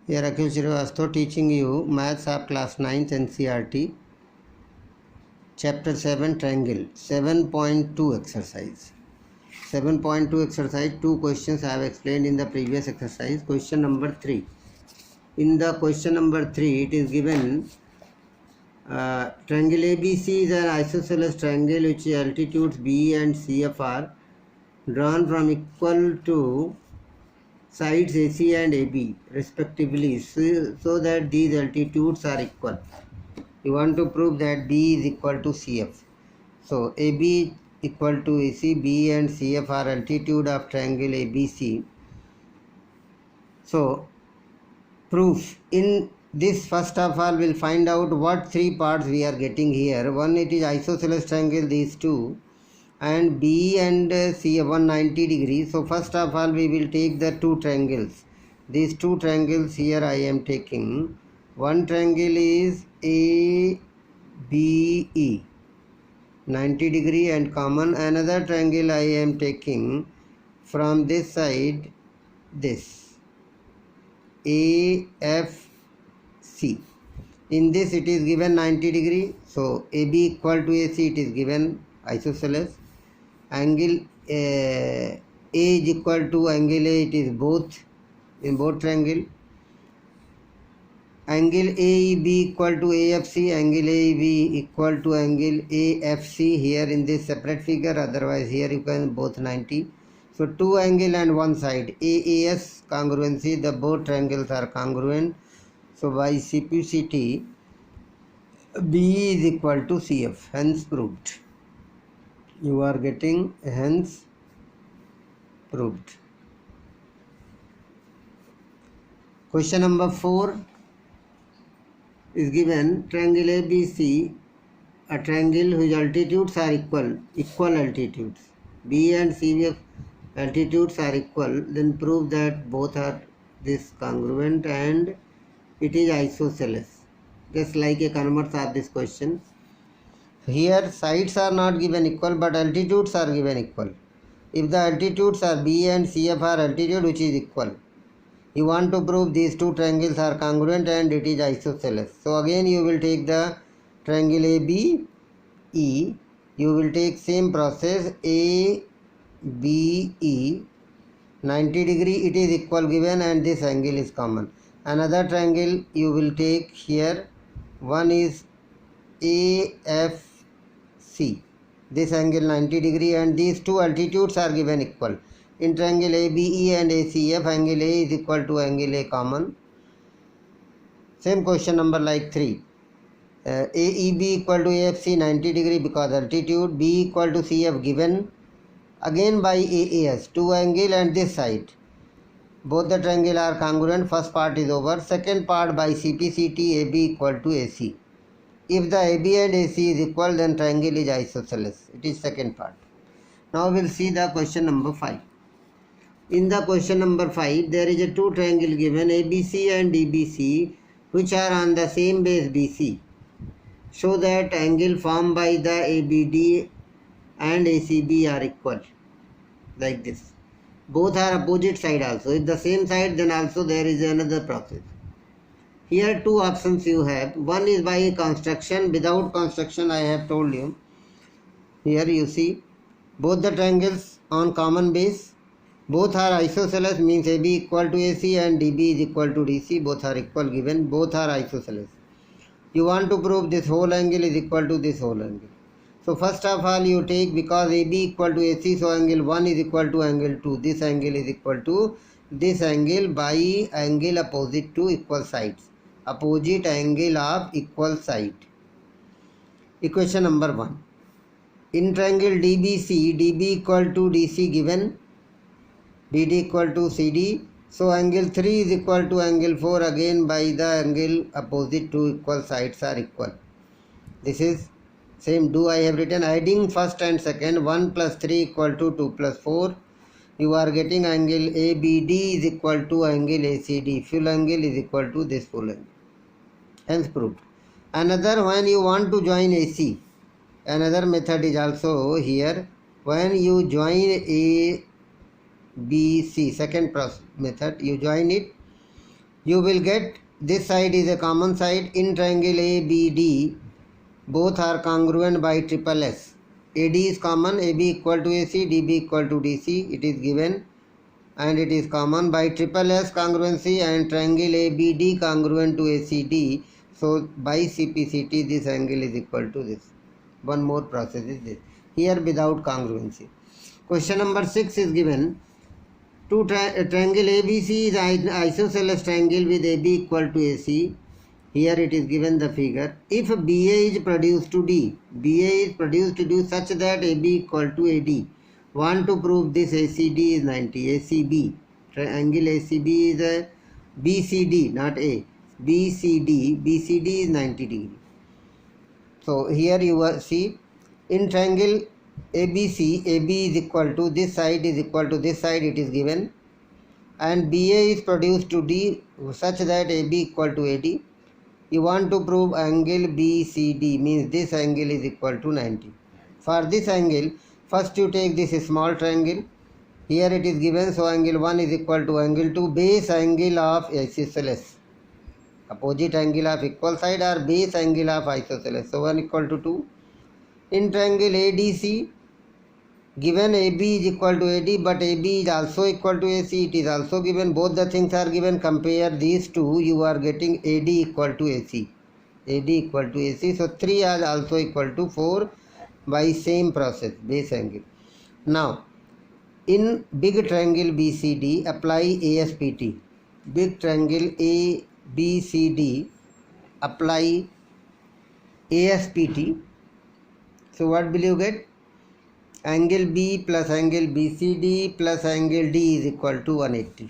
Here Akhil Srivastava teaching you Maths of Class 9th NCERT, Chapter 7 Triangle, 7.2 exercise. 7.2 exercise, 2 questions I have explained in the previous exercise. Question number 3. In the question number 3, it is given triangle ABC is an isosceles triangle which altitudes B and CF are drawn from equal to sides AC and AB respectively, so that these altitudes are equal. You want to prove that B is equal to CF. So AB equal to AC, B and CF are altitude of triangle ABC. So proof. In this, first of all, we'll find out what three parts we are getting here. One, it is isosceles triangle, these two, and B and C 190 degrees. So first of all, we will take the two triangles. These two triangles here I am taking. One triangle is ABE 90 degree and common. Another triangle I am taking from this side, this AFC. In this it is given 90 degree. So AB equal to AC, it is given isosceles. Angle A is equal to angle A, it is both in both triangle. Angle AEB equal to AFC, angle AEB equal to angle AFC here in this separate figure, otherwise here you can both 90. So two angle and one side, AAS congruency, the both triangles are congruent. So by CPCT, B is equal to CF, hence proved. You are getting hence proved. Question number 4 is given triangle ABC, a triangle whose altitudes are equal altitudes. B and CF altitudes are equal, then prove that both are this congruent and it is isosceles. Just like a converse of this question. Here sides are not given equal but altitudes are given equal. If the altitudes are B and CF are altitude which is equal, you want to prove these two triangles are congruent and it is isosceles. So again you will take the triangle ABE, you will take same process ABE 90 degree, it is equal given and this angle is common. Another triangle you will take here, one is AFC, this angle 90 degree and these two altitudes are given equal. In triangle ABE and ACF, angle A is equal to angle A common. Same question number like 3. AEB equal to AFC 90 degree because altitude, B equal to CF given again by AAS, two angle and this side. Both the triangle are congruent, first part is over. Second part by CPCT, AB equal to AC. If the AB and AC is equal, then triangle is isosceles. It is second part. Now we will see the question number 5. In the question number 5, there is a two triangle given ABC and DBC which are on the same base BC. Show that angle formed by the ABD and ACB are equal. Like this. Both are opposite side also. If the same side, then also there is another process. Here two options you have. One is by construction. Without construction I have told you. Here you see both the triangles on common base. Both are isosceles, means AB equal to AC and DB is equal to DC. Both are equal given. Both are isosceles. You want to prove this whole angle is equal to this whole angle. So first of all you take, because AB equal to AC, so angle 1 is equal to angle 2. This angle is equal to this angle by angle opposite to equal sides. Opposite angle of equal side. Equation number 1. In triangle DBC, DB equal to DC given, DD equal to CD. So angle 3 is equal to angle 4 again by the angle opposite to equal sides are equal. This is same. Do I have written adding first and second, 1 plus 3 equal to 2 plus 4. You are getting angle ABD is equal to angle ACD. Full angle is equal to this full angle. Hence proved. Another, when you want to join AC, another method is also here. When you join ABC, second method, you join it You will get this side is a common side. In triangle ABD, both are congruent by triple S. AD is common, AB equal to AC, DB equal to DC. It is given and it is common by triple S congruency and triangle ABD congruent to ACD. So by CPCT this angle is equal to this. One more process is this. Here without congruency. Question number 6 is given. Triangle ABC is isosceles triangle with AB equal to AC. Here it is given the figure. If BA is produced to D, BA is produced to D such that AB equal to AD. Want to prove this ACD is 90. ACB. Triangle ACB is a BCD, not A. BCD. BCD is 90 degree. So here you will see in triangle ABC, AB is equal to this side is equal to this side, it is given, and BA is produced to D such that AB equal to AD. You want to prove angle BCD, means this angle is equal to 90. For this angle, first you take this small triangle. Here it is given, so angle 1 is equal to angle 2, base angle of isosceles. Opposite angle of equal side or base angle of isosceles. So 1 equal to 2. In triangle ADC, given AB is equal to AD, but AB is also equal to AC. It is also given. Both the things are given. Compare these two. You are getting AD equal to AC. AD equal to AC. So 3 is also equal to 4 by same process, base angle. Now, in big triangle BCD, apply ASPT. Big triangle ABCD, apply ASPT. So what will you get? Angle B plus angle BCD plus angle D is equal to 180.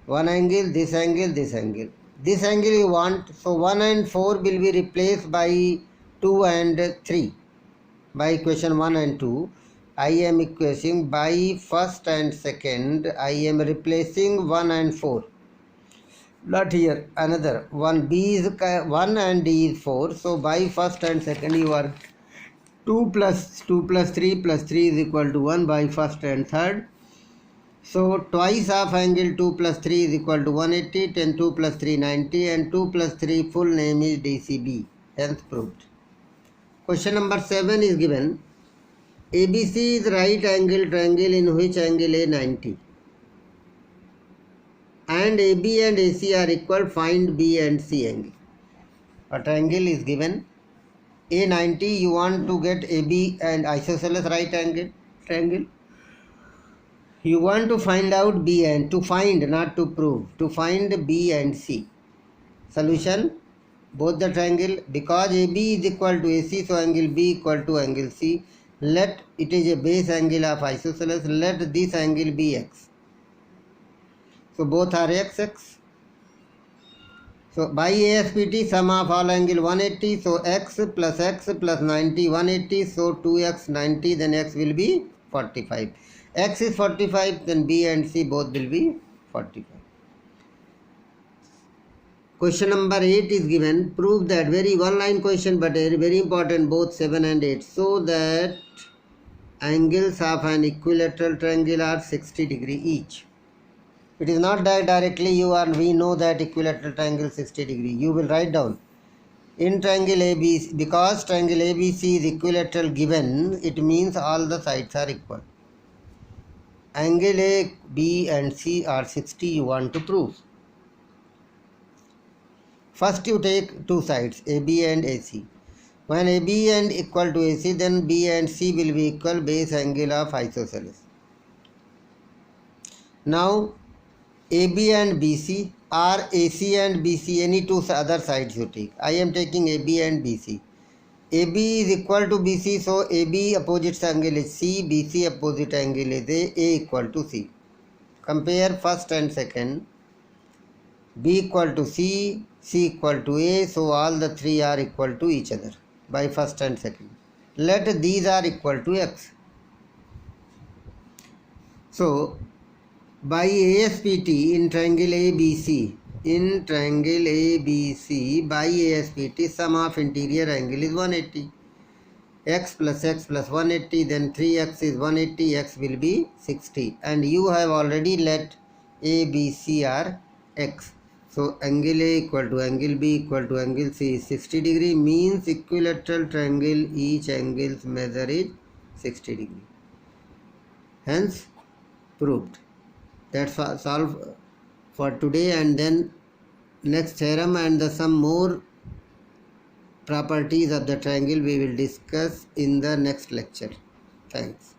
One angle, this angle, this angle. This angle you want, so 1 and 4 will be replaced by 2 and 3. By equation 1 and 2, I am equating by first and second, I am replacing 1 and 4. Not here, another one. B is 1 and D is 4. So by first and second you are 2 plus 3 plus 3 is equal to 1 by first and third. So twice of angle 2 plus 3 is equal to 180, 10 2 plus 3 90, and 2 plus 3 full name is DCB. Hence proved. Question number 7 is given. ABC is right angle triangle in which angle A 90. And AB and AC are equal, find B and C angle. A triangle is given. A 90, you want to get AB and isosceles right angle triangle. You want to find out B and, to find, not to prove, to find B and C. Solution, both the triangle, because AB is equal to AC, so angle B equal to angle C. Let it is a base angle of isosceles, let this angle be X. So both are XX. So by ASPT, sum of all angle 180. So X plus 90, 180. So 2X 90, then X will be 45. X is 45, then B and C both will be 45. Question number 8 is given. Prove that, very one line question but very important, both 7 and 8. So that angles of an equilateral triangle are 60 degree each. It is not that directly we know that equilateral triangle 60 degree. You will write down. In triangle ABC, because triangle ABC is equilateral given, it means all the sides are equal. Angle A, B and C are 60 you want to prove. First you take two sides, AB and AC. When AB and equal to AC, then B and C will be equal, base angle of isosceles. Now AB and BC, or AC and BC, any two other sides you take. I am taking AB and BC. AB is equal to BC, so AB opposite angle is C, BC opposite angle is A equal to C. Compare first and second. B equal to C, C equal to A, so all the three are equal to each other by first and second. Let these are equal to X. So by ASPT in triangle ABC, by ASPT, sum of interior angle is 180. X plus 180, then 3x is 180, x will be 60. And you have already let ABC are x. So angle A equal to angle B equal to angle C is 60 degree, means equilateral triangle each angle's measure is 60 degree. Hence proved. That's all for today, and then next theorem and some more properties of the triangle we will discuss in the next lecture. Thanks.